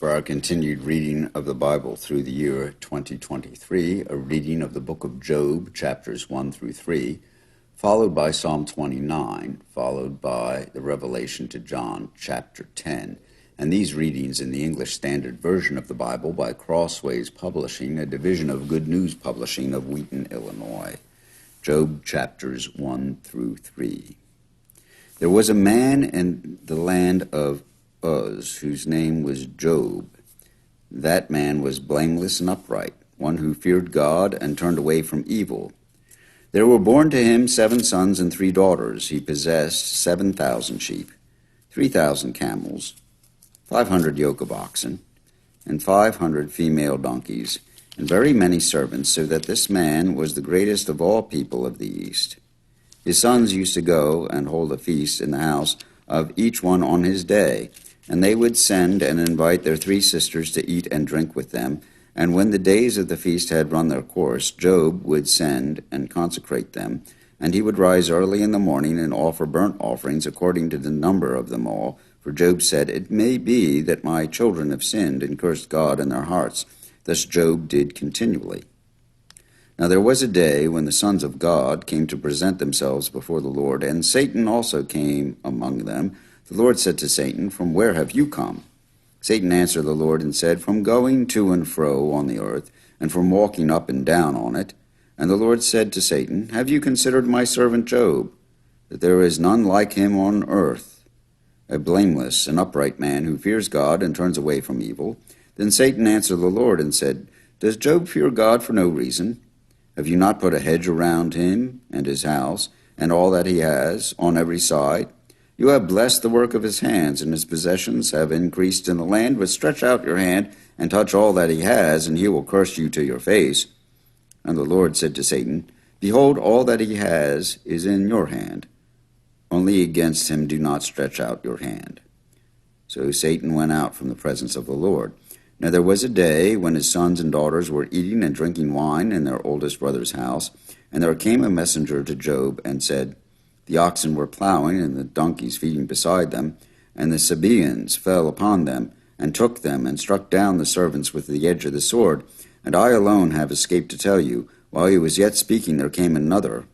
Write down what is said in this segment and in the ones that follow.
for our continued reading of the Bible through the year 2023, a reading of the book of Job, chapters 1 through 3, followed by Psalm 29, followed by the Revelation to John, chapter 10. And these readings in the English Standard Version of the Bible by Crossways Publishing, a division of Good News Publishing of Wheaton, Illinois. Job, chapters 1 through 3. There was a man in the land of Uz, whose name was Job. That man was blameless and upright, one who feared God and turned away from evil. There were born to him 7 sons and 3 daughters. He possessed 7,000 sheep, 3,000 camels, 500 yoke of oxen, and 500 female donkeys, and very many servants, so that this man was the greatest of all people of the East. His sons used to go and hold a feast in the house of each one on his day, and they would send and invite their 3 sisters to eat and drink with them. And when the days of the feast had run their course, Job would send and consecrate them, and he would rise early in the morning and offer burnt offerings according to the number of them all. For Job said, "It may be that my children have sinned and cursed God in their hearts." Thus Job did continually. Now there was a day when the sons of God came to present themselves before the Lord, and Satan also came among them. The Lord said to Satan, "From where have you come?" Satan answered the Lord and said, "From going to and fro on the earth, and from walking up and down on it." And the Lord said to Satan, "Have you considered my servant Job, that there is none like him on earth, a blameless and upright man who fears God and turns away from evil?" Then Satan answered the Lord and said, "Does Job fear God for no reason? Have you not put a hedge around him and his house and all that he has on every side? You have blessed the work of his hands, and his possessions have increased in the land. But stretch out your hand and touch all that he has, and he will curse you to your face." And the Lord said to Satan, "Behold, all that he has is in your hand. Only against him do not stretch out your hand." So Satan went out from the presence of the Lord. Now there was a day when his sons and daughters were eating and drinking wine in their oldest brother's house, and there came a messenger to Job and said, "The oxen were plowing and the donkeys feeding beside them, and the Sabaeans fell upon them, and took them, and struck down the servants with the edge of the sword. And I alone have escaped to tell you." While he was yet speaking, there came another,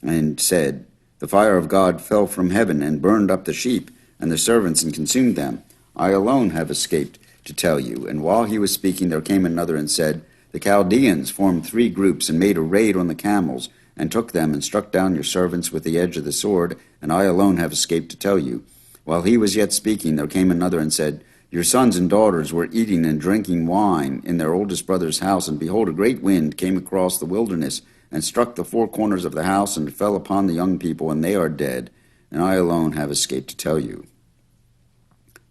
and said, "The fire of God fell from heaven, and burned up the sheep and the servants, and consumed them. I alone have escaped to tell you." And while he was speaking, there came another, and said, "The Chaldeans formed 3 groups, and made a raid on the camels, and took them, and struck down your servants with the edge of the sword, and I alone have escaped to tell you." While he was yet speaking, there came another and said, "Your sons and daughters were eating and drinking wine in their oldest brother's house, and behold, a great wind came across the wilderness, and struck the 4 corners of the house, and fell upon the young people, and they are dead, and I alone have escaped to tell you."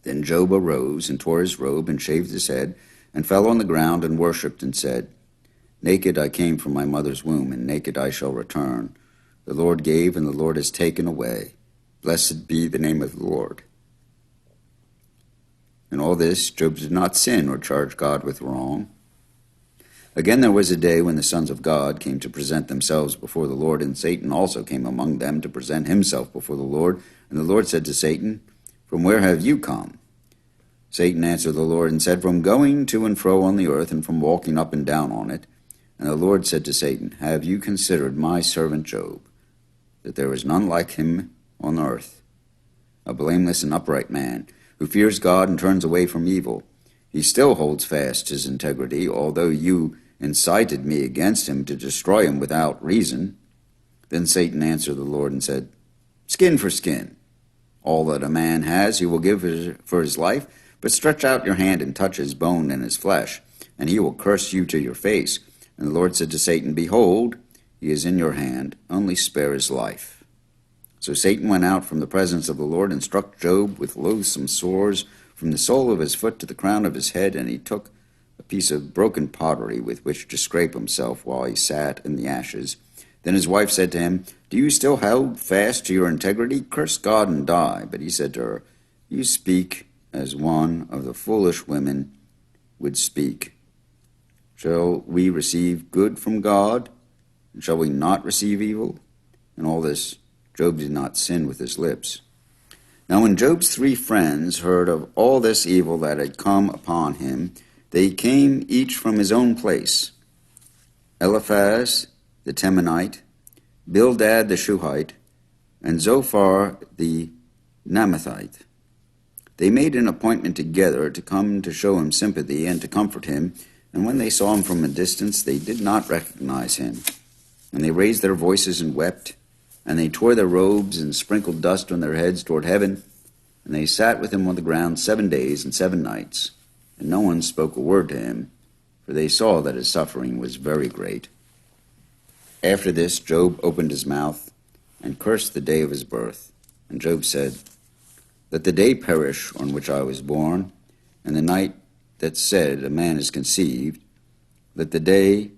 Then Job arose, and tore his robe, and shaved his head, and fell on the ground, and worshipped, and said, "Naked I came from my mother's womb, and naked I shall return. The Lord gave, and the Lord has taken away. Blessed be the name of the Lord." In all this, Job did not sin or charge God with wrong. Again there was a day when the sons of God came to present themselves before the Lord, and Satan also came among them to present himself before the Lord. And the Lord said to Satan, "From where have you come?" Satan answered the Lord and said, "From going to and fro on the earth, and from walking up and down on it." And the Lord said to Satan, "Have you considered my servant Job, that there is none like him on earth, a blameless and upright man, who fears God and turns away from evil? He still holds fast his integrity, although you incited me against him to destroy him without reason." Then Satan answered the Lord and said, "Skin for skin. All that a man has he will give for his life, but stretch out your hand and touch his bone and his flesh, and he will curse you to your face." And the Lord said to Satan, "Behold, he is in your hand, only spare his life." So Satan went out from the presence of the Lord, and struck Job with loathsome sores from the sole of his foot to the crown of his head, and he took a piece of broken pottery with which to scrape himself while he sat in the ashes. Then his wife said to him, "Do you still hold fast to your integrity? Curse God and die." But he said to her, "You speak as one of the foolish women would speak. Shall we receive good from God, and shall we not receive evil?" In all this, Job did not sin with his lips. Now when Job's 3 friends heard of all this evil that had come upon him, they came each from his own place. Eliphaz the Temanite, Bildad the Shuhite, and Zophar the Naamathite. They made an appointment together to come to show him sympathy and to comfort him, and when they saw him from a distance, they did not recognize him. And they raised their voices and wept, and they tore their robes and sprinkled dust on their heads toward heaven, and they sat with him on the ground 7 days and 7 nights, and no one spoke a word to him, for they saw that his suffering was very great. After this, Job opened his mouth and cursed the day of his birth. And Job said, "Let the day perish on which I was born, and the night that said a man is conceived. Let the day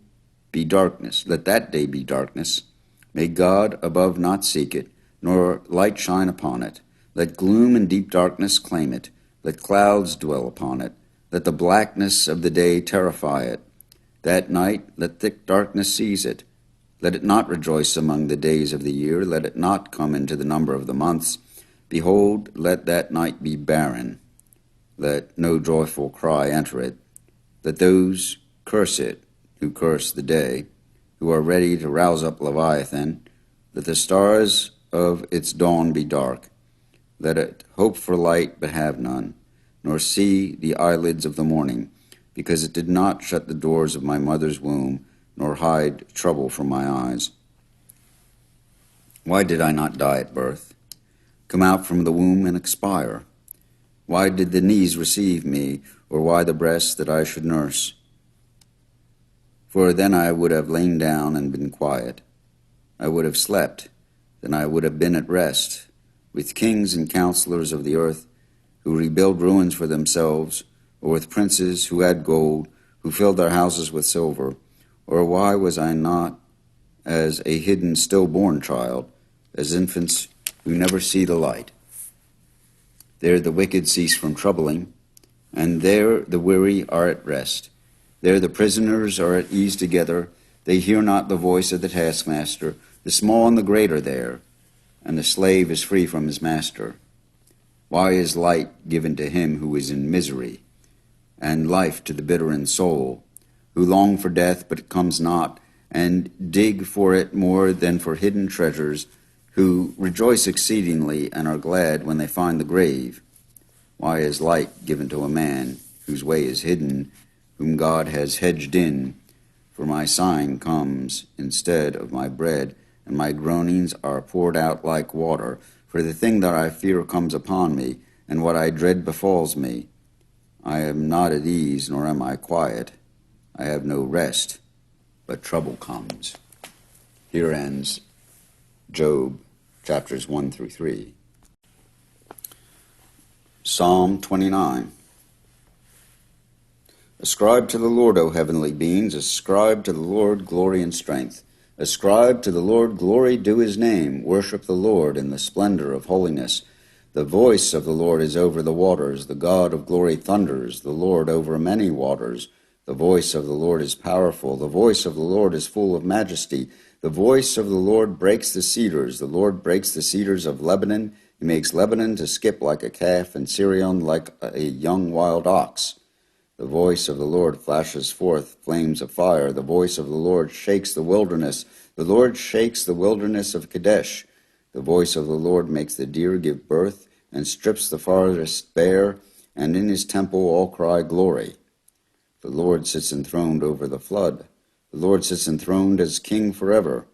be darkness. Let that day be darkness. May God above not seek it, nor light shine upon it. Let gloom and deep darkness claim it. Let clouds dwell upon it. Let the blackness of the day terrify it. That night let thick darkness seize it. Let it not rejoice among the days of the year. Let it not come into the number of the months. Behold, let that night be barren. Let no joyful cry enter it. Let those curse it who curse the day, who are ready to rouse up Leviathan. Let the stars of its dawn be dark. Let it hope for light but have none, nor see the eyelids of the morning, because it did not shut the doors of my mother's womb, nor hide trouble from my eyes. Why did I not die at birth, come out from the womb and expire? Why did the knees receive me, or why the breast that I should nurse? For then I would have lain down and been quiet. I would have slept, then I would have been at rest, with kings and counselors of the earth, who rebuild ruins for themselves, or with princes who had gold, who filled their houses with silver. Or why was I not as a hidden stillborn child, as infants who never see the light? There the wicked cease from troubling, and there the weary are at rest. There the prisoners are at ease together. They hear not the voice of the taskmaster. The small and the great are there, and the slave is free from his master. Why is light given to him who is in misery, and life to the bitter in soul, who long for death, but it comes not, and dig for it more than for hidden treasures, who rejoice exceedingly and are glad when they find the grave? Why is light given to a man whose way is hidden, whom God has hedged in? For my sighing comes instead of my bread, and my groanings are poured out like water. For the thing that I fear comes upon me, and what I dread befalls me. I am not at ease, nor am I quiet. I have no rest, but trouble comes." Here ends Job, chapters 1 through 3. Psalm 29. Ascribe to the Lord, O heavenly beings, ascribe to the Lord glory and strength. Ascribe to the Lord glory due his name. Worship the Lord in the splendor of holiness. The voice of the Lord is over the waters. The God of glory thunders. The Lord over many waters. The voice of the Lord is powerful. The voice of the Lord is full of majesty. The voice of the Lord breaks the cedars. The Lord breaks the cedars of Lebanon. He makes Lebanon to skip like a calf, and Sirion like a young wild ox. The voice of the Lord flashes forth flames of fire. The voice of the Lord shakes the wilderness. The Lord shakes the wilderness of Kadesh. The voice of the Lord makes the deer give birth, and strips the farthest bare, and in his temple all cry glory. The Lord sits enthroned over the flood. The Lord sits enthroned as king forever.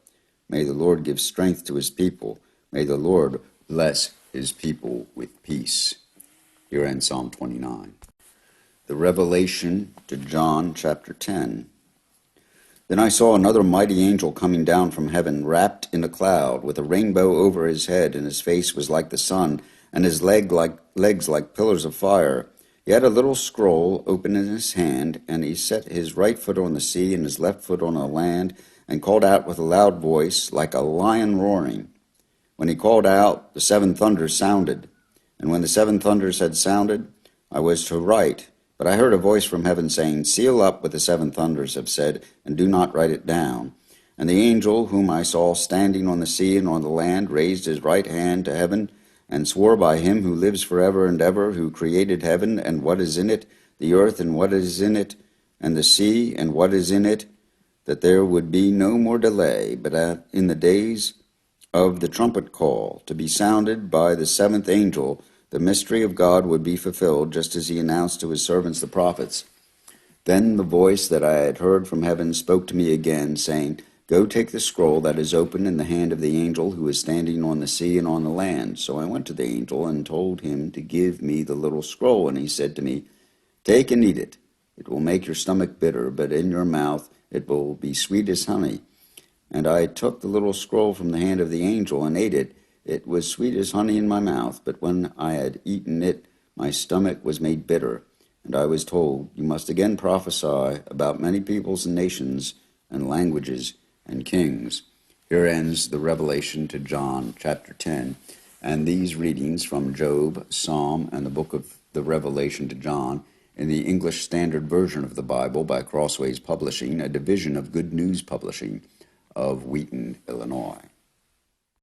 May the Lord give strength to his people. May the Lord bless his people with peace. Here ends Psalm 29. The revelation to John, chapter 10. Then I saw another mighty angel coming down from heaven, wrapped in a cloud, with a rainbow over his head, and his face was like the sun, and his legs like pillars of fire. He had a little scroll open in his hand, and he set his right foot on the sea and his left foot on the land, and called out with a loud voice, like a lion roaring. When he called out, the 7 thunders sounded. And when the 7 thunders had sounded, I was to write. But I heard a voice from heaven saying, "Seal up what the 7 thunders have said, and do not write it down." And the angel whom I saw standing on the sea and on the land raised his right hand to heaven, and swore by him who lives forever and ever, who created heaven and what is in it, the earth and what is in it, and the sea and what is in it, that there would be no more delay, but in the days of the trumpet call, to be sounded by the seventh angel, the mystery of God would be fulfilled, just as he announced to his servants the prophets. Then the voice that I had heard from heaven spoke to me again, saying, Go take the scroll that is open in the hand of the angel who is standing on the sea and on the land. So I went to the angel and told him to give me the little scroll, and he said to me, Take and eat it. It will make your stomach bitter, but in your mouth it will be sweet as honey. And I took the little scroll from the hand of the angel and ate it. It was sweet as honey in my mouth, but when I had eaten it, my stomach was made bitter. And I was told, You must again prophesy about many peoples and nations and languages and kings. Here ends the revelation to John, chapter 10. And these readings from Job, Psalm, and the book of the Revelation to John in the English Standard Version of the Bible by Crossways Publishing, a division of Good News Publishing of Wheaton, Illinois.